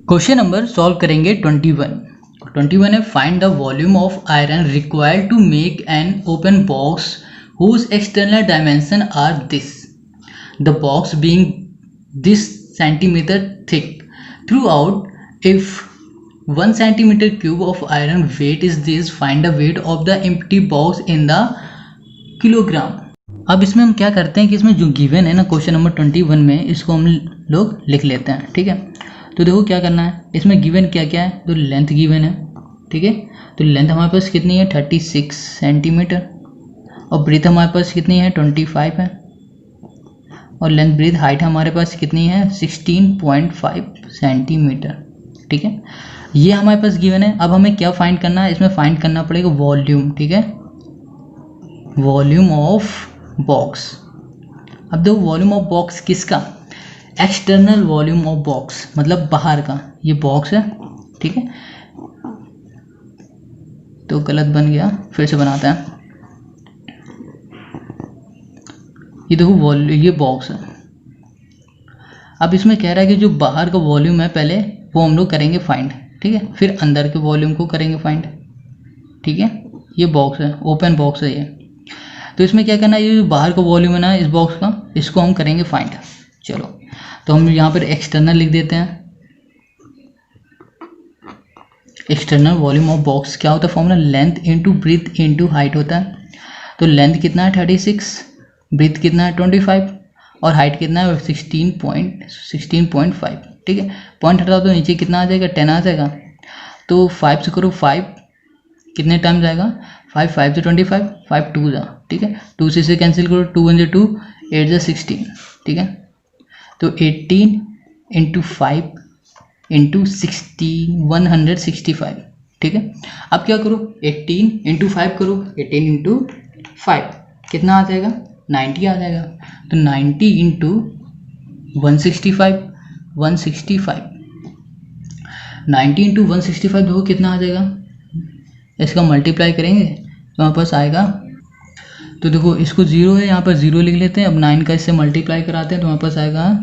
Question number solve करेंगे 21 है find the volume of iron required to make an open box whose external dimension are this the box being this centimetre thick throughout if 1 centimetre cube of iron weight is this find the weight of the empty box in the kilogram. अब इसमें हम क्या करते हैं कि इसमें जो given है ना क्वेश्चन नंबर 21 में इसको हम लोग लिख लेते हैं। ठीक है, तो देखो क्या करना है, इसमें गिवन क्या क्या है, तो लेंथ गिवन है। ठीक है, तो लेंथ हमारे पास कितनी है 36 सेंटीमीटर और ब्रीथ हमारे पास कितनी है 25 है और लेंथ ब्रीथ हाइट हमारे पास कितनी है 16.5 सेंटीमीटर। ठीक है, ये हमारे पास गिवन है। अब हमें क्या फाइंड करना है, इसमें फाइंड करना पड़ेगा वॉल्यूम। ठीक है, वॉल्यूम ऑफ बॉक्स। अब देखो वॉल्यूम ऑफ बॉक्स किसका, एक्सटर्नल वॉल्यूम ऑफ बॉक्स मतलब बाहर का, ये बॉक्स है। ठीक है, तो गलत बन गया, फिर से बनाते हैं। ये देखो ये बॉक्स है। अब इसमें कह रहा है कि जो बाहर का वॉल्यूम है पहले वो हम लोग करेंगे फाइंड। ठीक है, फिर अंदर के वॉल्यूम को करेंगे फाइंड। ठीक है, ये बॉक्स है, ओपन बॉक्स है ये। तो इसमें क्या करना है, ये जो बाहर का वॉल्यूम है ना इस बॉक्स का, इसको हम करेंगे फाइंड। चलो, तो हम यहाँ पर एक्सटर्नल लिख देते हैं। एक्सटर्नल वॉल्यूम ऑफ बॉक्स क्या होता है, formula length into breadth into height होता है। तो लेंथ कितना है 36, ब्रीथ कितना है 25 और हाइट कितना है 16.5। ठीक है, पॉइंट हटाओ तो नीचे कितना आ जाएगा 10 आ जाएगा। तो 5 से करो 5 कितने टाइम जाएगा 5 5 से 25 5 2 जा। ठीक है, 2 से कैंसिल करो, 2 1 2 8 जा 16। ठीक है, तो 18 इंटू 5 इंटू 165। ठीक है, अब क्या करो 18 इंटू 5 करो, 18 इंटू 5 कितना आ जाएगा 90 आ जाएगा। तो 90 इंटू 165 90 इंटू 165 देखो कितना आ जाएगा, इसका मल्टीप्लाई करेंगे तो हमारे पास आएगा। तो देखो इसको 0 है, यहाँ पर 0 लिख लेते हैं। अब 9 का इससे मल्टीप्लाई कराते हैं तो हमारे पास आएगा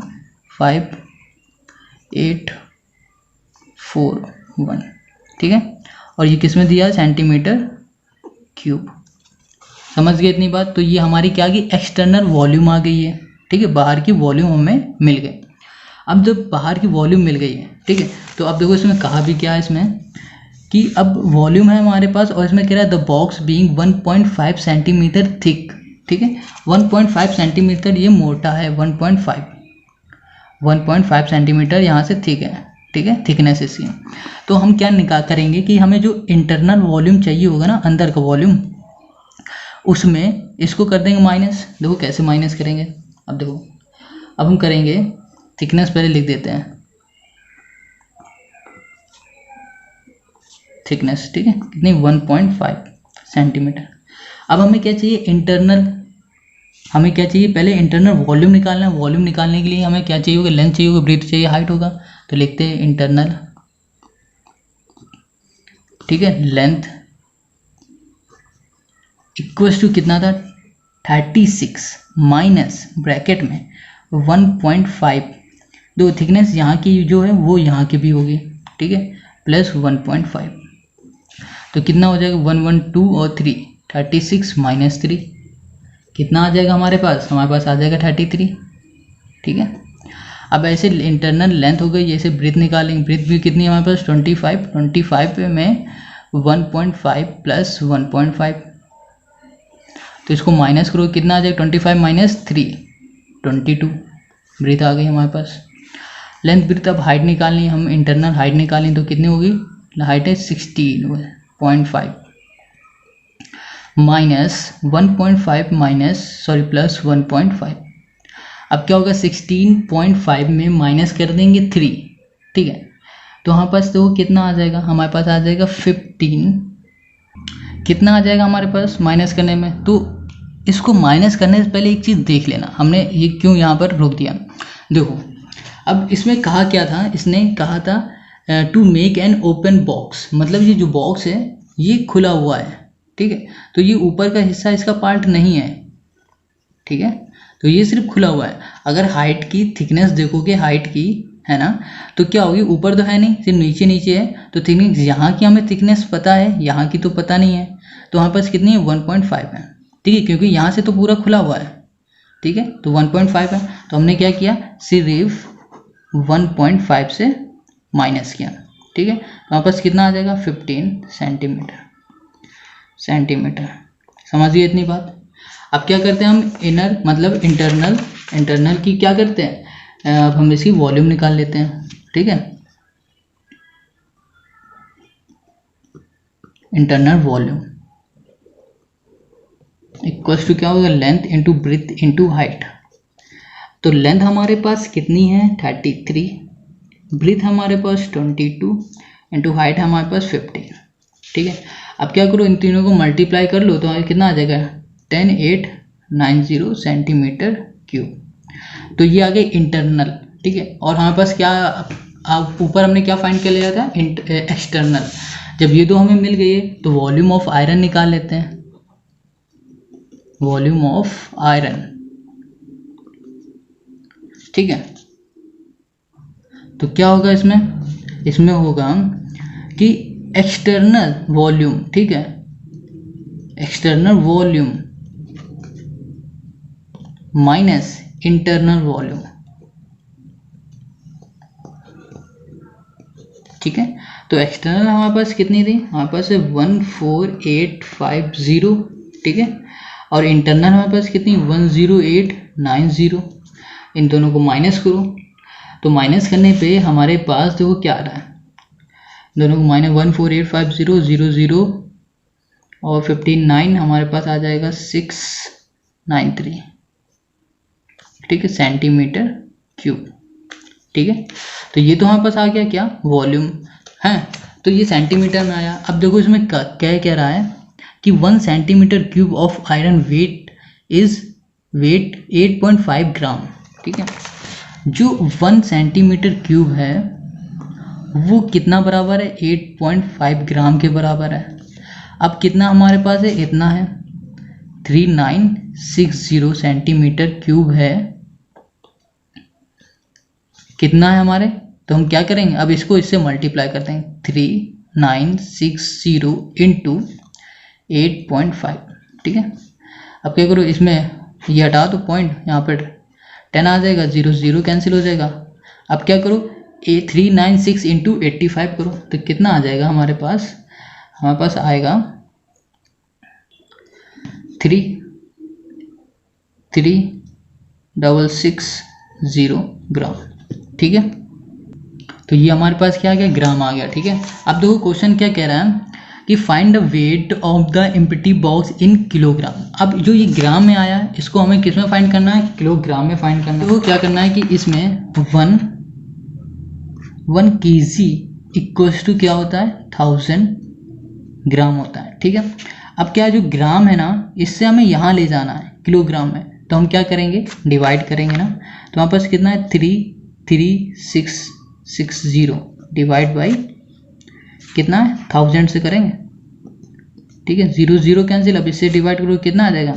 5841। ठीक है, और ये किस में दिया सेंटीमीटर क्यूब। समझ गए इतनी बात। तो ये हमारी क्या गई एक्सटर्नल वॉल्यूम आ गई है। ठीक है, बाहर की वॉल्यूम हमें मिल गई। अब जब बाहर की वॉल्यूम मिल गई है, ठीक है, तो अब देखो इसमें कहा भी क्या है इसमें कि अब वॉल्यूम है हमारे पास और इसमें कह रहा है the box being 1.5 centimetre thick. ठीक है, 1.5 सेंटीमीटर ये मोटा है, 1.5 सेंटीमीटर यहाँ से थिक है। ठीक है, थिकनेस इसकी। तो हम क्या करेंगे कि हमें जो इंटरनल वॉल्यूम चाहिए होगा ना, अंदर का वॉल्यूम, उसमें इसको कर देंगे माइनस। देखो कैसे माइनस करेंगे, अब देखो अब हम करेंगे थिकनेस पहले लिख देते हैं, थिकनेस। ठीक है, कितनी 1.5 सेंटीमीटर। अब हमें क्या चाहिए इंटरनल, हमें क्या चाहिए पहले इंटरनल वॉल्यूम निकालना है। वॉल्यूम निकालने के लिए हमें क्या चाहिए होगा, लेंथ चाहिए होगा, ब्रीथ चाहिए, हाइट होगा। तो लिखते हैं इंटरनल। ठीक है, लेंथ इक्वल्स टू कितना था 36 माइनस ब्रैकेट में 1.5। दो थिकनेस यहाँ की जो है वो यहाँ की भी होगी। ठीक है, प्लस 1.5 तो कितना हो जाएगा 1 1 2 और 3, 36 माइनस 3 कितना आ जाएगा हमारे पास आ जाएगा 33। ठीक है, अब ऐसे इंटरनल लेंथ हो गई, जैसे ब्रीथ निकालेंगे। ब्रीथ भी कितनी है हमारे पास 25 में 1.5 प्लस 1.5, तो इसको माइनस करो कितना आ जाएगा 25 माइनस 3 22 ब्रीथ आ गई हमारे पास। लेंथ ब्रीथ अब हाइट निकालनी है, हम इंटरनल हाइट निकालें तो कितनी होगी, हाइट है 16.5 माइनस 1.5 प्लस 1.5। अब क्या होगा 16.5 में माइनस कर देंगे 3। ठीक है, तो हमारे पास तो कितना आ जाएगा, हमारे पास आ जाएगा 15। कितना आ जाएगा हमारे पास माइनस करने में। तो इसको माइनस करने से पहले एक चीज़ देख लेना, हमने ये क्यों यहाँ पर रोक दिया। देखो अब इसमें कहा क्या था, इसने कहा था to make an open box, मतलब ये जो बॉक्स है ये खुला हुआ है। ठीक है, तो ये ऊपर का हिस्सा इसका पार्ट नहीं है। ठीक है, तो ये सिर्फ खुला हुआ है। अगर हाइट की थिकनेस देखोगे, हाइट की है ना, तो क्या होगी, ऊपर तो है नहीं, सिर्फ नीचे नीचे है, तो थिकनेस यहाँ की हमें थिकनेस पता है, यहाँ की तो पता नहीं है, तो हमारे पास कितनी है 1.5 है, ठीक है, क्योंकि यहाँ से तो पूरा खुला हुआ है, ठीक है, तो 1.5 है, तो हमने क्या किया, सिर्फ 1.5 से माइनस किया, ठीक है, तो हमारे पास कितना आ जाएगा 15 सेंटीमीटर। समझिए इतनी बात। अब क्या करते हैं हम, इनर मतलब इंटरनल की क्या करते हैं, अब हम इसकी वॉल्यूम निकाल लेते हैं, ठीक है, इंटरनल वॉल्यूम इक्वल्स टू क्या होगा, length into breadth into height. तो लेंथ हमारे पास कितनी है 33, ब्रेथ हमारे पास 22 इंटू हाइट हमारे पास 15, ठीक है। अब क्या करो, इन तीनों को मल्टीप्लाई कर लो तो कितना आ जाएगा 10890 सेंटीमीटर क्यूब। तो ये आ गए इंटरनल, ठीक है। और हमारे पास क्या, अब ऊपर हमने क्या फाइंड कर लिया था, एक्सटर्नल। जब ये दो हमें मिल गई है तो वॉल्यूम ऑफ आयरन निकाल लेते हैं, वॉल्यूम ऑफ आयरन, ठीक है। तो क्या होगा इसमें होगा कि एक्सटर्नल वॉल्यूम, ठीक है, external volume minus internal volume, ठीक है। तो एक्सटर्नल हमारे पास कितनी थी, हमारे पास है 14850, ठीक है, और इंटरनल हमारे पास कितनी 10890। इन दोनों को माइनस करो, तो माइनस करने पे हमारे पास देखो क्या आ रहा है, दोनों को माइनस 14850 00 और 59 हमारे पास आ जाएगा 693, ठीक है, सेंटीमीटर क्यूब, ठीक है। तो ये तो हमारे पास आ गया क्या, वॉल्यूम है, तो ये सेंटीमीटर में आया। अब देखो इसमें क्या कह रहा है कि 1 centimetre cube of iron weight 8.5 gram, ठीक है। जो 1 सेंटीमीटर क्यूब है वो कितना बराबर है, 8.5 ग्राम के बराबर है। अब कितना हमारे पास है, इतना है 3960 सेंटीमीटर क्यूब है, कितना है हमारे, तो हम क्या करेंगे, अब इसको इससे मल्टीप्लाई करते हैं, 3960 इंटू 8.5, ठीक है। अब क्या करो, इसमें ये हटा दो पॉइंट, यहाँ पर 10 आ जाएगा, 0 0 कैंसिल हो जाएगा। अब क्या करो, 396 इंटू 85 करो, तो कितना आ जाएगा हमारे पास आएगा 3660 ग्राम, ठीक है। तो ये हमारे पास क्या आ गया, ग्राम आ गया, ठीक है। अब देखो क्वेश्चन क्या कह रहा है कि find the weight of the empty box in kilogram. अब जो ये ग्राम में आया है इसको हमें किस में फाइंड करना है, किलोग्राम में फाइंड करना है। तो क्या करना है कि इसमें 1 kg इक्वल्स टू क्या होता है 1000 ग्राम होता है, ठीक है। अब क्या जो ग्राम है ना, इससे हमें यहाँ ले जाना है किलोग्राम में, तो हम क्या करेंगे, डिवाइड करेंगे ना, तो हमारे पास कितना है 33660 डिवाइड बाई कितना है 1000 से करेंगे, ठीक है, 0 0 कैंसिल। अब इससे डिवाइड करो कितना आ जाएगा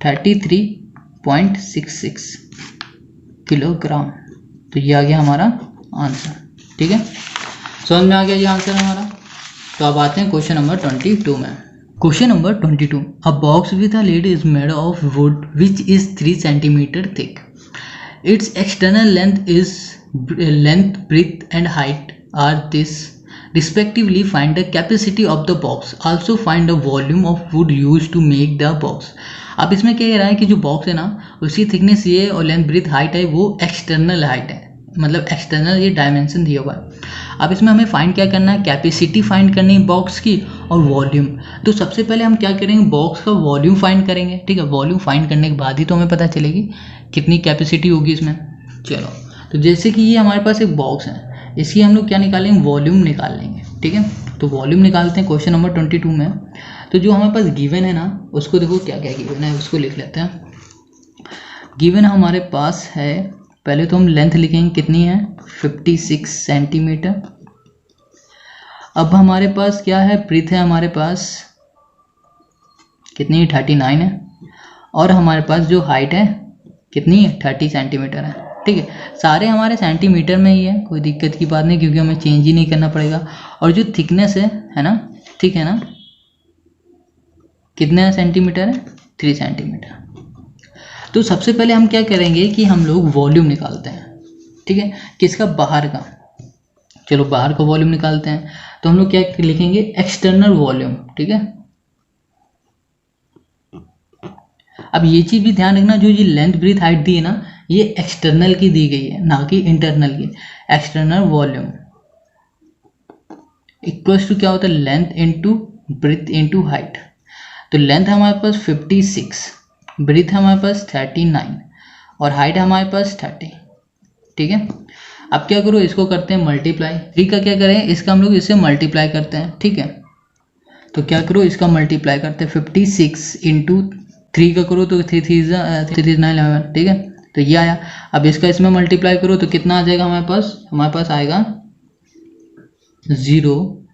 33.66 किलोग्राम। तो ये आ गया हमारा आंसर, ठीक है, समझ में आ गया ये आंसर हमारा। तो अब आते हैं क्वेश्चन नंबर 22 में। Question number 22, a box with a lid is made of wood which is 3 centimeter thick. Its external length is length, breadth and height are this respectively. Find the capacity of the box. Also find the volume of wood used to make the box. अब इसमें क्या कह रहा है कि जो box है ना उसकी थिकनेस ये और लेंथ ब्रेथ हाइट है वो एक्सटर्नल हाइट है, मतलब एक्सटर्नल ये डायमेंशन दिया हुआ है। अब इसमें हमें फाइंड क्या करना है, कैपेसिटी फाइंड करनी है बॉक्स की और वॉल्यूम। तो सबसे पहले हम क्या करेंगे, बॉक्स का वॉल्यूम फाइंड करेंगे, ठीक है। वॉल्यूम फाइंड करने के बाद ही तो हमें पता चलेगी कितनी कैपेसिटी होगी इसमें। चलो, तो जैसे कि ये हमारे पास एक बॉक्स है, इसकी हम लोग क्या निकालेंगे, वॉल्यूम निकाल लेंगे, ठीक है। तो वॉल्यूम निकालते हैं क्वेश्चन नंबर 22 में। तो जो हमारे पास गिवन है ना उसको देखो क्या क्या गिवन है, उसको लिख लेते हैं। गिवन हमारे पास है, पहले तो हम लेंथ लिखेंगे कितनी है 56 सेंटीमीटर। अब हमारे पास क्या है, ब्रेथ है हमारे पास कितनी है 39 है, और हमारे पास जो हाइट है कितनी है 30 सेंटीमीटर है, ठीक है, सारे हमारे सेंटीमीटर में ही है, कोई दिक्कत की बात नहीं क्योंकि हमें चेंज ही नहीं करना पड़ेगा। और जो थिकनेस है ना, ठीक है ना, कितने सेंटीमीटर है, 3 सेंटीमीटर। तो सबसे पहले हम क्या करेंगे कि हम लोग वॉल्यूम निकालते हैं, ठीक है, किसका, बाहर का। चलो बाहर का वॉल्यूम निकालते हैं, तो हम लोग क्या लिखेंगे, एक्सटर्नल वॉल्यूम, ठीक है। अब ये चीज़ भी ध्यान रखना, जो ये लेंथ ब्रीथ हाइट दी है ना, ये एक्सटर्नल की दी गई है, ना कि इंटरनल की। एक्सटर्नल वॉल्यूम इक्वल्स टू क्या होता है, length into breadth into height. तो लेंथ हमारे पास 56, ब्रीथ हमारे पास 39 और हाइट हमारे पास 30, ठीक है। अब क्या करो, इसको करते हैं मल्टीप्लाई। 3 का क्या करें, इसका हम लोग इससे मल्टीप्लाई करते हैं, ठीक है। तो क्या करो, इसका मल्टीप्लाई करते हैं, 56 इंटू 3 का करो तो 3 3 9 11, ठीक है। तो ये आया। अब इसका इसमें मल्टीप्लाई करो तो कितना आ जाएगा हमारे पास आएगा 0,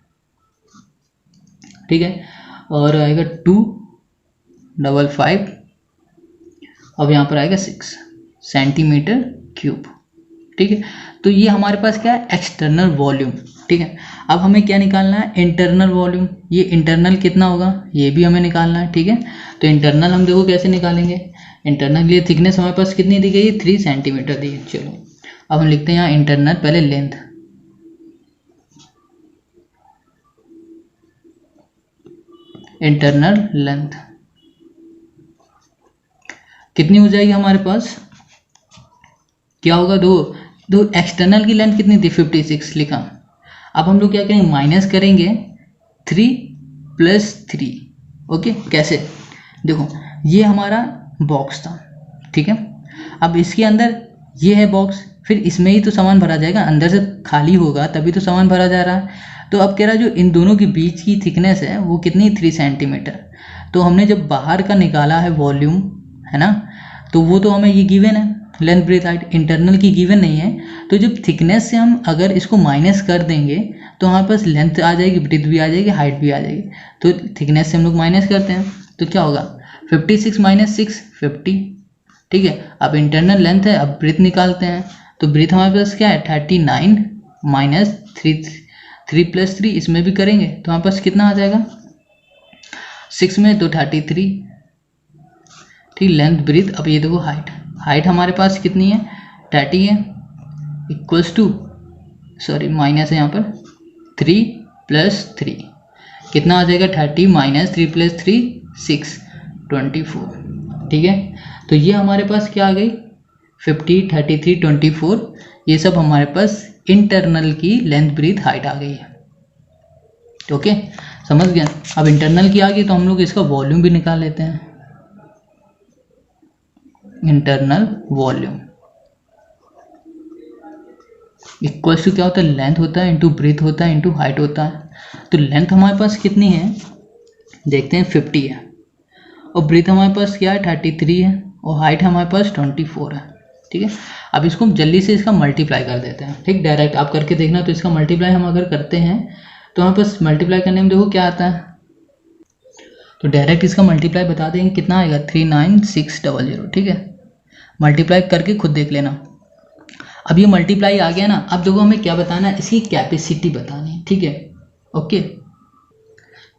ठीक है, और आएगा 255, अब यहाँ पर आएगा 6 सेंटीमीटर क्यूब, ठीक है। तो ये हमारे पास क्या है, एक्सटर्नल वॉल्यूम, ठीक है। अब हमें क्या निकालना है, इंटरनल वॉल्यूम। ये इंटरनल कितना होगा, ये भी हमें निकालना है, ठीक है। तो इंटरनल हम देखो कैसे निकालेंगे। इंटरनल ये थिकनेस हमारे पास कितनी दी गई है, 3 सेंटीमीटर दी है। चलो अब हम लिखते हैं यहाँ इंटरनल, पहले लेंथ, इंटरनल लेंथ कितनी हो जाएगी हमारे पास, क्या होगा, दो एक्सटर्नल की लेंथ कितनी थी, 56 लिखा। अब हम लोग क्या करेंगे, माइनस करेंगे 3 + 3, ओके। कैसे, देखो ये हमारा बॉक्स था, ठीक है। अब इसके अंदर ये है बॉक्स, फिर इसमें ही तो सामान भरा जाएगा, अंदर से खाली होगा तभी तो सामान भरा जा रहा है। तो अब कह रहा है जो इन दोनों के बीच की थिकनेस है वो कितनी, 3 सेंटीमीटर। तो हमने जब बाहर का निकाला है वॉल्यूम, है ना, तो वो तो हमें ये गिवन है, लेंथ ब्रीथ हाइट, इंटरनल की गिवन नहीं है। तो जब थिकनेस से हम अगर इसको माइनस कर देंगे तो हमारे पास लेंथ आ जाएगी, ब्रीथ भी आ जाएगी, हाइट भी आ जाएगी। तो थिकनेस से हम लोग माइनस करते हैं तो क्या होगा, 56 - 6 50, ठीक है। अब इंटरनल लेंथ है, अब ब्रीथ निकालते हैं। तो ब्रीथ हमारे पास क्या है, 39 - 3 + 3 इसमें भी करेंगे तो हमारे पास कितना आ जाएगा, 6 में तो 33, ठीक। लेंथ ब्रीथ, अब ये देखो हाइट हमारे पास कितनी है, 30 है, इक्वल्स टू, सॉरी माइनस है यहाँ पर, 3 + 3 कितना आ जाएगा, 30 - 3 + 3 6 24, ठीक है। तो ये हमारे पास क्या आ गई, 50 33 24, ये सब हमारे पास इंटरनल की लेंथ ब्रीथ हाइट आ गई है, ओके, समझ गया। अब इंटरनल की आ गई तो हम लोग इसका वॉल्यूम भी निकाल लेते हैं। इंटरनल वॉल्यूम इक्वल्स टू क्या होता है, लेंथ होता है इंटू ब्रीथ होता है इंटू हाइट होता है। तो लेंथ हमारे पास कितनी है, देखते हैं 50 है, और ब्रीथ हमारे पास क्या है, 33 है, और हाइट हमारे पास 24 है, ठीक है। अब इसको हम जल्दी से इसका मल्टीप्लाई कर देते हैं, ठीक। डायरेक्ट आप करके देखना। तो इसका मल्टीप्लाई हम अगर करते हैं तो हमारे पास मल्टीप्लाई करने में देखो क्या आता है। तो डायरेक्ट इसका मल्टीप्लाई बता देंगे कितना आएगा, 39600, ठीक है। मल्टीप्लाई करके खुद देख लेना। अब ये मल्टीप्लाई आ गया ना, अब देखो हमें क्या बताना है, इसकी कैपेसिटी बतानी है, ठीक है, ओके।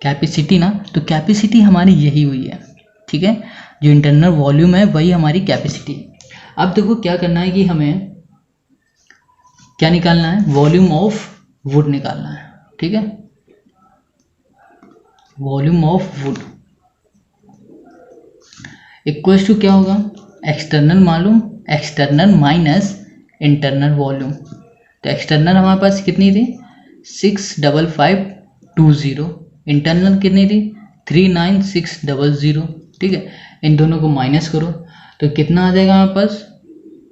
कैपेसिटी ना, तो कैपेसिटी हमारी यही हुई है, ठीक है। जो इंटरनल वॉल्यूम है वही हमारी कैपेसिटी है। अब देखो क्या करना है कि हमें क्या निकालना है, वॉल्यूम ऑफ वुड निकालना है, ठीक है। Volume of wood equals to क्या होगा, एक्सटर्नल मालूम, एक्सटर्नल माइनस इंटरनल वॉल्यूम। तो एक्सटर्नल हमारे पास कितनी थी, 65520, इंटरनल कितनी थी, 39600, ठीक है। इन दोनों को माइनस करो तो कितना आ जाएगा हमारे पास,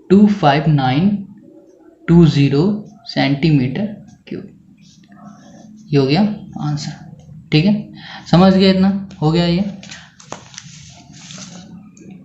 25920 सेंटीमीटर क्यूब। ये हो गया आंसर, ठीक है। समझ गया, इतना हो गया ये।